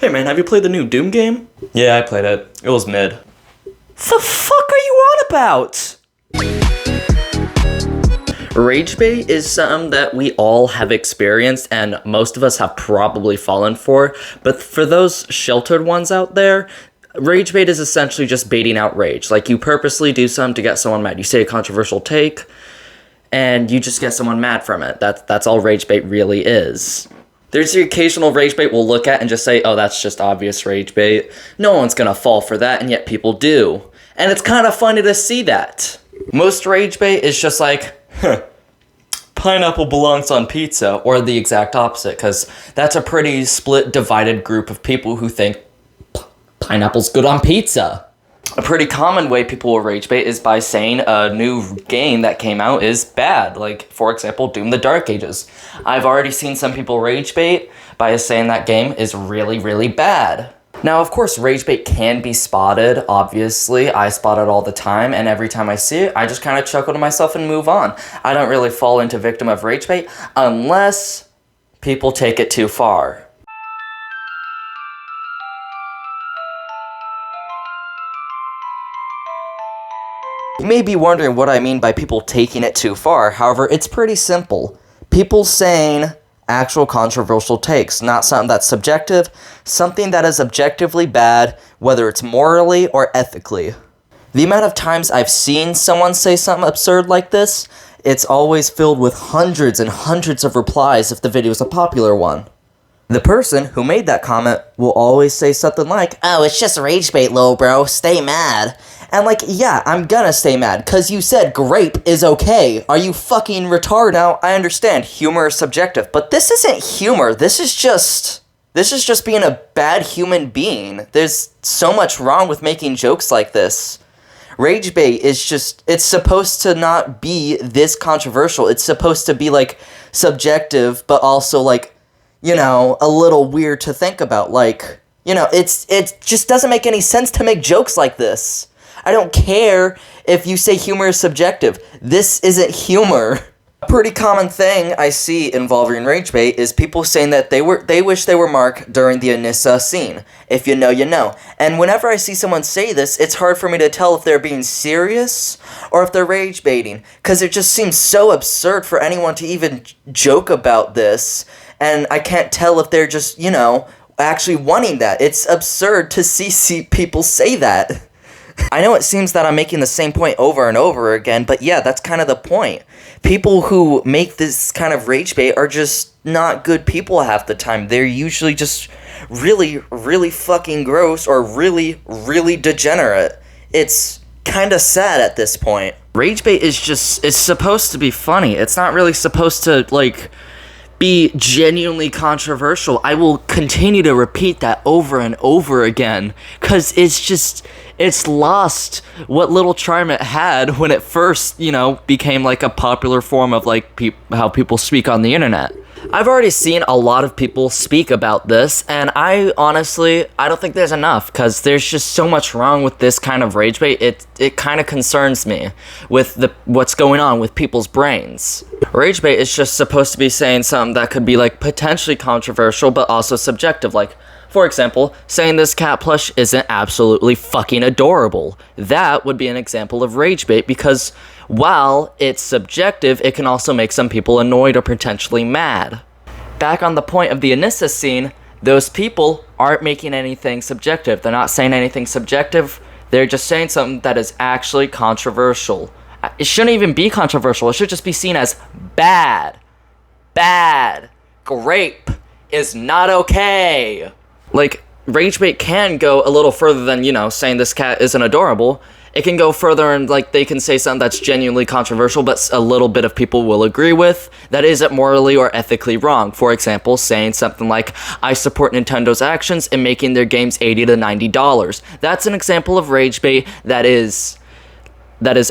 Hey man, have you played the new Doom game? Yeah, I played it. It was mid. The fuck are you on about? Ragebait is something that we all have experienced and most of us have probably fallen for, but for those sheltered ones out there, Ragebait is essentially just baiting out rage. Like, you purposely do something to get someone mad. You say a controversial take, and you just get someone mad from it. That's all Ragebait really is. There's the occasional Ragebait we'll look at and just say, oh, that's just obvious Ragebait. No one's gonna fall for that, and yet people do. And it's kind of funny to see that. Most Ragebait is just like, pineapple belongs on pizza, or the exact opposite, because that's a pretty split, divided group of people who think pineapple's good on pizza. A pretty common way people will Ragebait is by saying a new game that came out is bad. Like, for example, Doom the Dark Ages. I've already seen some people Ragebait by saying that game is really, really bad. Now, of course, Ragebait can be spotted, obviously. I spot it all the time, and every time I see it, I just kind of chuckle to myself and move on. I don't really fall into victim of Ragebait unless people take it too far. You may be wondering what I mean by people taking it too far. However, it's pretty simple. People saying actual controversial takes, not something that's subjective, something that is objectively bad, whether it's morally or ethically. The amount of times I've seen someone say something absurd like this, it's always filled with hundreds and hundreds of replies if the video is a popular one. The person who made that comment will always say something like, oh, it's just Ragebait, lol, bro, stay mad. And like, yeah, I'm gonna stay mad, cause you said grape is okay. Are you fucking retarded? Now, I understand, humor is subjective, but this isn't humor, this is just being a bad human being. There's so much wrong with making jokes like this. Ragebait is just, it's supposed to not be this controversial. It's supposed to be like subjective, but also like, you know, a little weird to think about. Like, you know, it just doesn't make any sense to make jokes like this. I don't care if you say humor is subjective. This isn't humor. A pretty common thing I see involving Ragebait is people saying that they wish they were Mark during the Anissa scene. If you know, you know. And whenever I see someone say this, it's hard for me to tell if they're being serious or if they're Ragebaiting, because it just seems so absurd for anyone to even joke about this, and I can't tell if they're just, you know, actually wanting that. It's absurd to see people say that. I know it seems that I'm making the same point over and over again, but yeah, that's kind of the point. People who make this kind of Ragebait are just not good people half the time. They're usually just really, really fucking gross or really, really degenerate. It's kind of sad at this point. Ragebait is just, it's supposed to be funny. It's not really supposed to, like, be genuinely controversial. I will continue to repeat that over and over again, because it's lost what little charm it had when it first, you know, became like a popular form of like how people speak on the internet. I've already seen a lot of people speak about this, and I don't think there's enough, because there's just so much wrong with this kind of Ragebait. It kind of concerns me with what's going on with people's brains. Ragebait is just supposed to be saying something that could be like potentially controversial, but also subjective. Like, for example, saying this cat plush isn't absolutely fucking adorable. That would be an example of Ragebait, because while it's subjective, it can also make some people annoyed or potentially mad. Back on the point of the Anissa scene, those people aren't making anything subjective. They're not saying anything subjective. They're just saying something that is actually controversial. It shouldn't even be controversial. It should just be seen as bad. Bad. Grape is not okay. Like, Ragebait can go a little further than, you know, saying this cat isn't adorable. It can go further and, like, they can say something that's genuinely controversial, but a little bit of people will agree with, that isn't morally or ethically wrong. For example, saying something like, I support Nintendo's actions in making their games $80 to $90. That's an example of Ragebait that is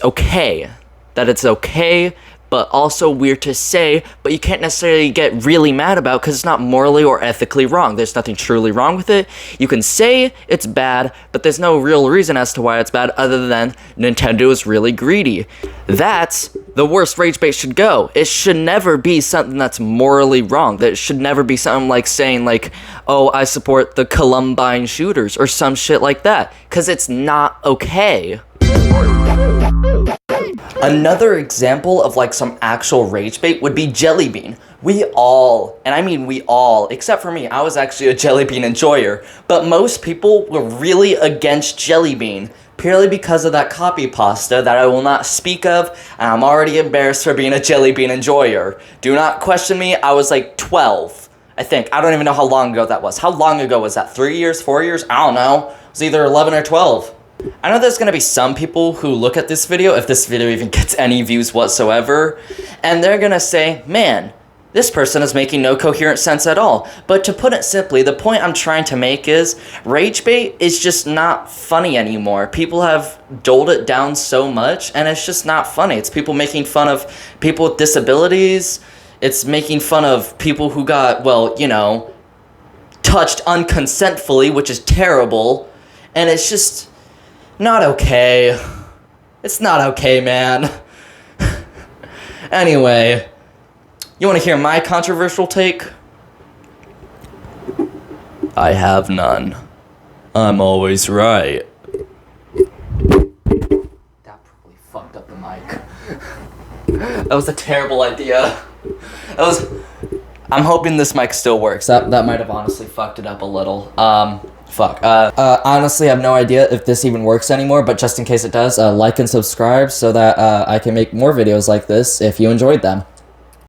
okay. That it's okay, but also weird to say, but you can't necessarily get really mad about because it's not morally or ethically wrong. There's nothing truly wrong with it. You can say it's bad, but there's no real reason as to why it's bad other than Nintendo is really greedy. That's the worst Ragebait should go. It should never be something that's morally wrong. That should never be something like saying like, oh, I support the Columbine shooters or some shit like that, because it's not okay. Another example of like some actual rage bait would be Jelly Bean. We all, and I mean we all, except for me, I was actually a Jelly Bean enjoyer, but most people were really against Jelly Bean purely because of that copy pasta that I will not speak of, and I'm already embarrassed for being a Jelly Bean enjoyer. Do not question me, I was like 12, I think. I don't even know how long ago that was. How long ago was that? 3 years, 4 years? I don't know. It was either 11 or 12. I know there's going to be some people who look at this video, if this video even gets any views whatsoever, and they're going to say, man, this person is making no coherent sense at all. But to put it simply, the point I'm trying to make is, Ragebait is just not funny anymore. People have doled it down so much, and it's just not funny. It's people making fun of people with disabilities. It's making fun of people who got, well, you know, touched unconsentfully, which is terrible. And it's just not okay. It's not okay, man. Anyway, you want to hear my controversial take? I have none. I'm always right. That probably fucked up the mic. That was a terrible idea. I'm hoping this mic still works. That might have honestly fucked it up a little. Honestly, I have no idea if this even works anymore, but just in case it does, like and subscribe so that I can make more videos like this if you enjoyed them.